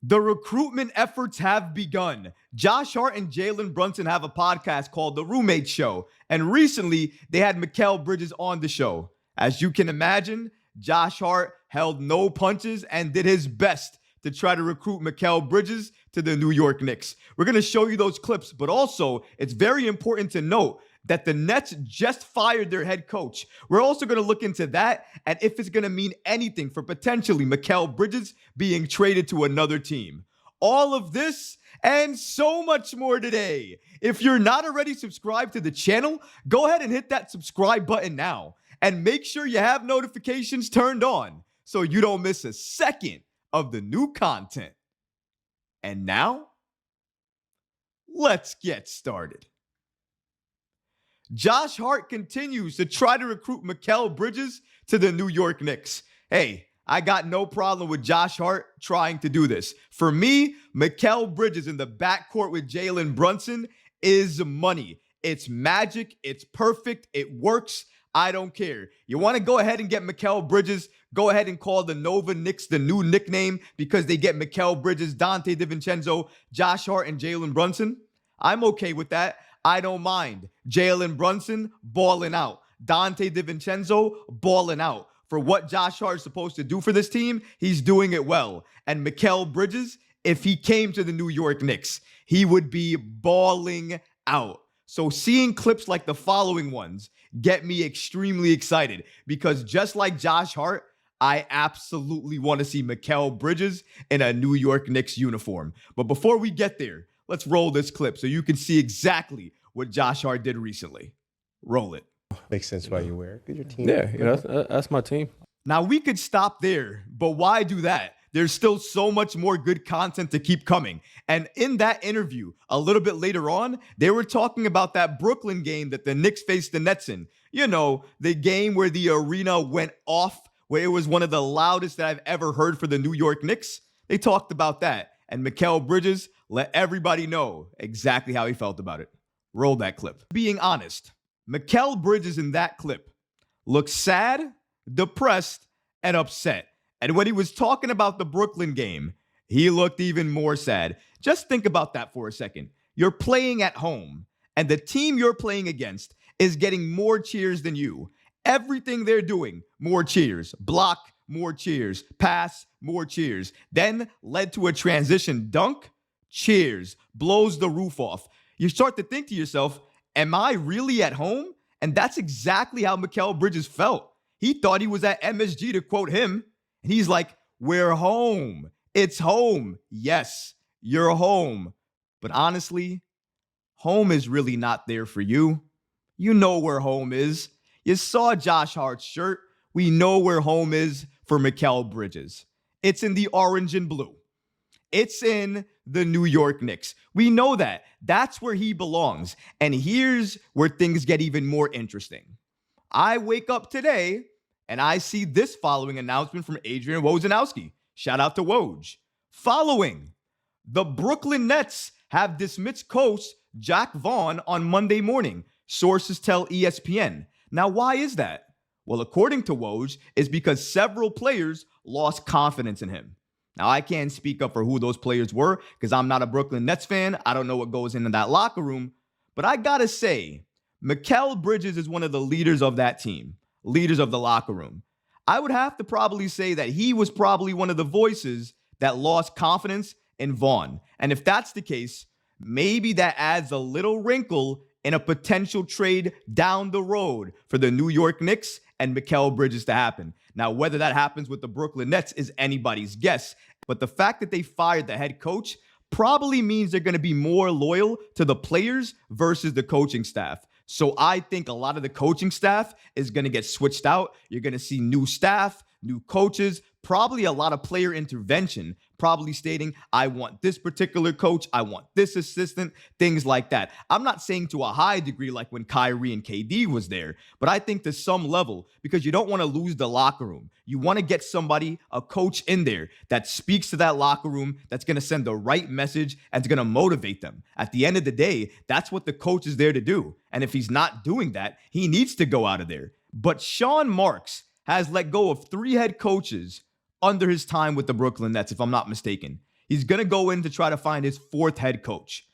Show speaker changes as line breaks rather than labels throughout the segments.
The recruitment efforts have begun. Josh Hart and Jalen Brunson have a podcast called The Roommate Show, and recently they had Mikal Bridges on the show. As you can imagine, Josh Hart held no punches and did his best to try to recruit Mikal Bridges to the New York Knicks. We're going to show you those clips, but also it's very important to note that the Nets just fired their head coach. We're also going to look into that and if it's going to mean anything for potentially Mikal Bridges being traded to another team. All of this and so much more today. If you're not already subscribed to the channel, go ahead and hit that subscribe button now and make sure you have notifications turned on so you don't miss a second of the new content. And now, let's get started. Josh Hart continues to try to recruit Mikal Bridges to the New York Knicks. Hey, I got no problem with Josh Hart trying to do this. For me, Mikal Bridges in the backcourt with Jalen Brunson is money. It's magic. It's perfect. It works. I don't care. You want to go ahead and get Mikal Bridges, go ahead and call the Nova Knicks the new nickname because they get Mikal Bridges, Donte DiVincenzo, Josh Hart, and Jalen Brunson. I'm okay with that. I don't mind. Jalen Brunson balling out. Donte DiVincenzo balling out. For what Josh Hart is supposed to do for this team, he's doing it well. And Mikal Bridges, if he came to the New York Knicks, he would be balling out. So seeing clips like the following ones get me extremely excited because just like Josh Hart, I absolutely want to see Mikal Bridges in a New York Knicks uniform. But before we get there, let's roll this clip so you can see exactly what Josh Hart did recently. Roll it.
Makes sense why you wear it. Because your team.
Yeah, that's my team.
Now, we could stop there, but why do that? There's still so much more good content to keep coming. And in that interview, a little bit later on, they were talking about that Brooklyn game that the Knicks faced the Nets in. You know, the game where the arena went off, where it was one of the loudest that I've ever heard for the New York Knicks. They talked about that. And Mikal Bridges let everybody know exactly how he felt about it. Roll that clip. Being honest, Mikal Bridges in that clip looked sad, depressed, and upset. And when he was talking about the Brooklyn game, he looked even more sad. Just think about that for a second. You're playing at home, and the team you're playing against is getting more cheers than you. Everything they're doing, more cheers. Block, more cheers. Pass, more cheers. Then led to a transition dunk, cheers. Blows the roof off. You start to think to yourself, am I really at home? And that's exactly how Mikal Bridges felt. He thought he was at MSG, to quote him. And he's like, we're home. It's home. Yes, you're home. But honestly, home is really not there for you. You know where home is. You saw Josh Hart's shirt. We know where home is for Mikal Bridges. It's in the orange and blue. It's in the New York Knicks. We know that. That's where he belongs. And here's where things get even more interesting. I wake up today and I see this following announcement from Adrian Wojnarowski. Shout out to Woj. Following, the Brooklyn Nets have dismissed coach Jacque Vaughn on Monday morning. Sources tell ESPN. Now, why is that? Well, according to Woj, it's because several players lost confidence in him. Now, I can't speak up for who those players were because I'm not a Brooklyn Nets fan. I don't know what goes into that locker room. But I gotta say, Mikal Bridges is one of the leaders of that team. Leaders of the locker room. I would have to probably say that he was probably one of the voices that lost confidence in Vaughn. And if that's the case, maybe that adds a little wrinkle in a potential trade down the road for the New York Knicks and Mikal Bridges to happen. Now, whether that happens with the Brooklyn Nets is anybody's guess, but the fact that they fired the head coach probably means they're going to be more loyal to the players versus the coaching staff. So I think a lot of the coaching staff is going to get switched out. You're going to see new staff, new coaches, probably a lot of player intervention, probably stating, I want this particular coach, I want this assistant, things like that. I'm not saying to a high degree like when Kyrie and KD was there, but I think to some level, because you don't want to lose the locker room. You want to get somebody, a coach in there that speaks to that locker room, that's going to send the right message and it's going to motivate them. At the end of the day, that's what the coach is there to do. And if he's not doing that, he needs to go out of there. But Sean Marks has let go of 3 head coaches under his time with the Brooklyn Nets, if I'm not mistaken. He's going to go in to try to find his fourth head coach.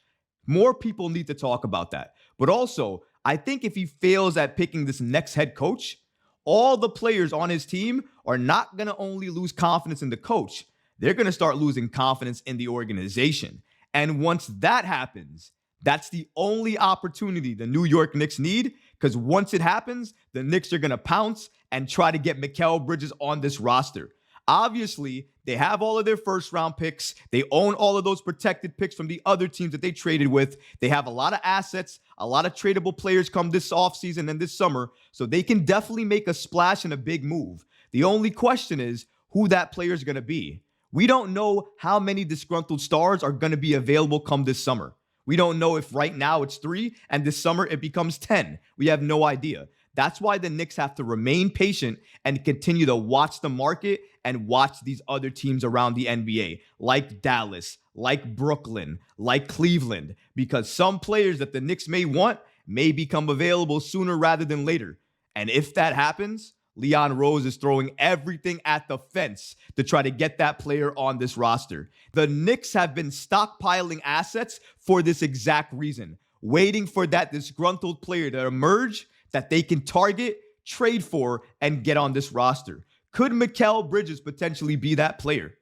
More people need to talk about that. But also, I think if he fails at picking this next head coach, all the players on his team are not going to only lose confidence in the coach, they're going to start losing confidence in the organization. And once that happens, that's the only opportunity the New York Knicks need, because once it happens, the Knicks are going to pounce and try to get Mikal Bridges on this roster. Obviously, they have all of their first round picks. They own all of those protected picks from the other teams that they traded with. They have a lot of assets, a lot of tradable players come this offseason and this summer, so they can definitely make a splash and a big move. The only question is who that player is going to be. We don't know how many disgruntled stars are going to be available come this summer. We don't know if right now it's 3 and this summer it becomes 10. We have no idea. That's why the Knicks have to remain patient and continue to watch the market and watch these other teams around the NBA, like Dallas, like Brooklyn, like Cleveland, because some players that the Knicks may want may become available sooner rather than later. And if that happens, Leon Rose is throwing everything at the fence to try to get that player on this roster. The Knicks have been stockpiling assets for this exact reason, waiting for that disgruntled player to emerge that they can target, trade for, and get on this roster. Could Mikal Bridges potentially be that player?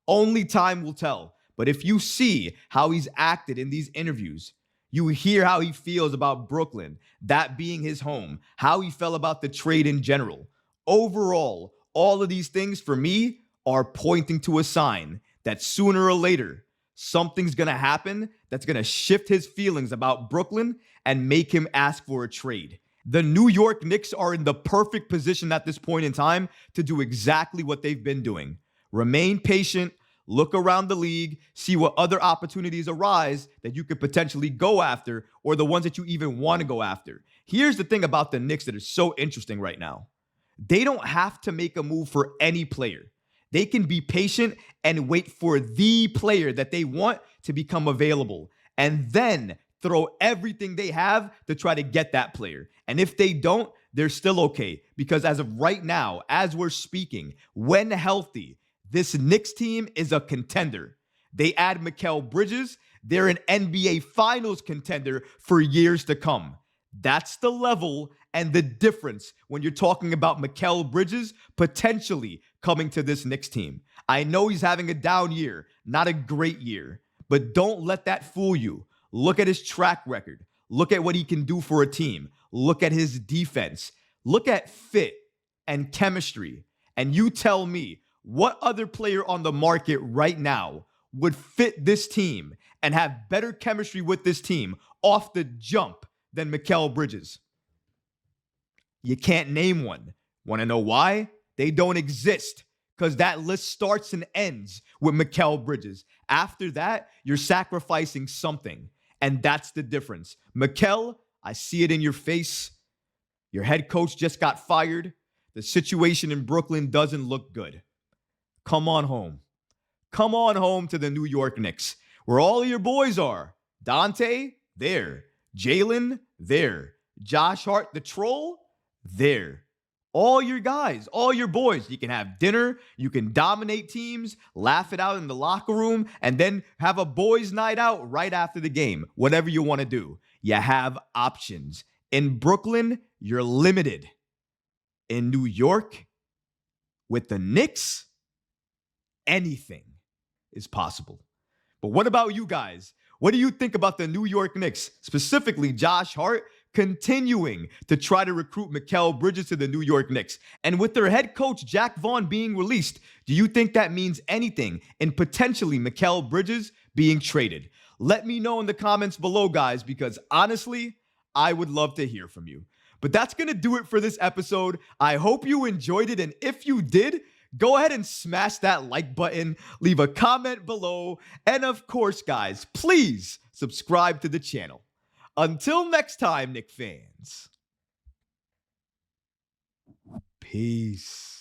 Only time will tell. But if you see how he's acted in these interviews, you hear how he feels about Brooklyn, that being his home, how he felt about the trade in general. Overall, all of these things for me are pointing to a sign that sooner or later, something's going to happen that's going to shift his feelings about Brooklyn and make him ask for a trade. The New York Knicks are in the perfect position at this point in time to do exactly what they've been doing. Remain patient, look around the league, see what other opportunities arise that you could potentially go after or the ones that you even want to go after. Here's the thing about the Knicks that is so interesting right now. They don't have to make a move for any player. They can be patient and wait for the player that they want to become available and then throw everything they have to try to get that player. And if they don't, they're still okay. Because as of right now, as we're speaking, when healthy, this Knicks team is a contender. They add Mikal Bridges, they're an NBA Finals contender for years to come. That's the level and the difference when you're talking about Mikal Bridges potentially coming to this Knicks team. I know he's having a down year, not a great year, but don't let that fool you. Look at his track record. Look at what he can do for a team. Look at his defense. Look at fit and chemistry. And you tell me what other player on the market right now would fit this team and have better chemistry with this team off the jump than Mikal Bridges. You can't name one. Want to know why? They don't exist, because that list starts and ends with Mikal Bridges. After that, you're sacrificing something, and that's the difference. Mikal, I see it in your face. Your head coach just got fired. The situation in Brooklyn doesn't look good. Come on home. Come on home to the New York Knicks, where all of your boys are. Dante, there. Jalen, there. Josh Hart, the troll, there. All your guys, all your boys. You can have dinner, you can dominate teams, laugh it out in the locker room, and then have a boys' night out right after the game. Whatever you want to do. You have options. In Brooklyn, you're limited. In New York, with the Knicks, anything is possible. But what about you guys? What do you think about the New York Knicks, specifically Josh Hart, continuing to try to recruit Mikal Bridges to the New York Knicks? And with their head coach, Jacque Vaughn, being released, do you think that means anything in potentially Mikal Bridges being traded? Let me know in the comments below, guys, because honestly, I would love to hear from you. But that's going to do it for this episode. I hope you enjoyed it. And if you did, go ahead and smash that like button, leave a comment below, and of course, guys, please subscribe to the channel. Until next time, Knick fans. Peace.